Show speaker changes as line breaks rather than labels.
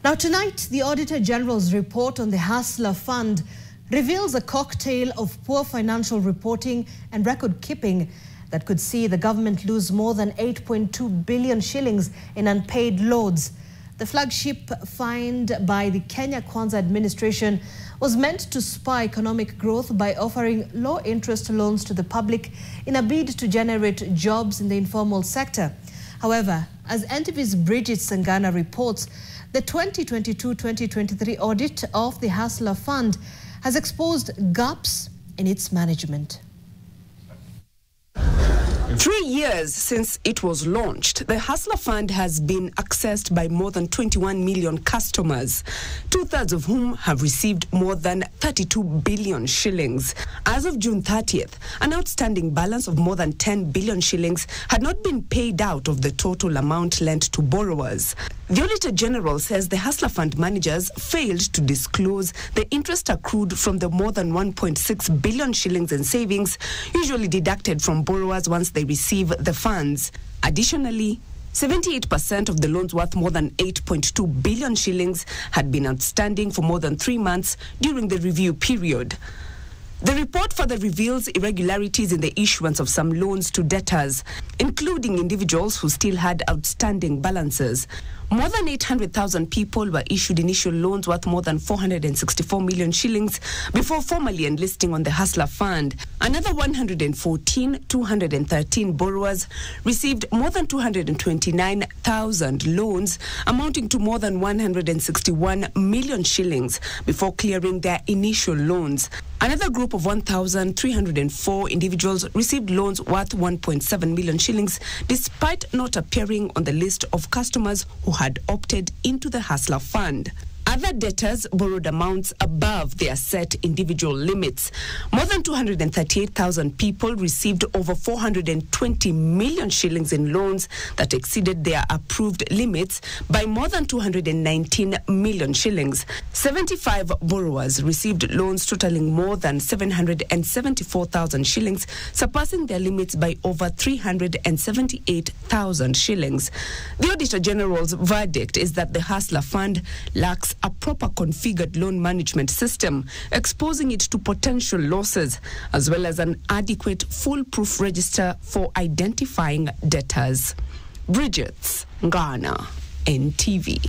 Now tonight, the Auditor General's report on the Hustler Fund reveals a cocktail of poor financial reporting and record keeping that could see the government lose more than 8.2 billion shillings in unpaid loans. The flagship find by the Kenya Kwanza administration was meant to spur economic growth by offering low-interest loans to the public in a bid to generate jobs in the informal sector. However, as NTV's Bridget Sangana reports, the 2022-2023 audit of the Hustler Fund has exposed gaps in its management.
3 years since it was launched, the Hustler Fund has been accessed by more than 21 million customers, two-thirds of whom have received more than 32 billion shillings. As of June 30th, an outstanding balance of more than 10 billion shillings had not been paid out of the total amount lent to borrowers. The Auditor General says the Hustler Fund managers failed to disclose the interest accrued from the more than 1.6 billion shillings in savings usually deducted from borrowers once they receive the funds. Additionally, 78% of the loans worth more than 8.2 billion shillings had been outstanding for more than 3 months during the review period. The report further reveals irregularities in the issuance of some loans to debtors, including individuals who still had outstanding balances. More than 800,000 people were issued initial loans worth more than 464 million shillings before formally enlisting on the Hustler Fund. Another 113 borrowers received more than 229,000 loans amounting to more than 161 million shillings before clearing their initial loans. Another group of 1,304 individuals received loans worth 1.7 million shillings despite not appearing on the list of customers who had opted into the Hustler Fund. Other debtors borrowed amounts above their set individual limits. More than 238,000 people received over 420 million shillings in loans that exceeded their approved limits by more than 219 million shillings. 75 borrowers received loans totaling more than 774,000 shillings, surpassing their limits by over 378,000 shillings. The Auditor General's verdict is that the Hustler Fund lacks a proper configured loan management system, exposing it to potential losses, as well as an adequate foolproof register for identifying debtors. Bridget Sangana, NTV.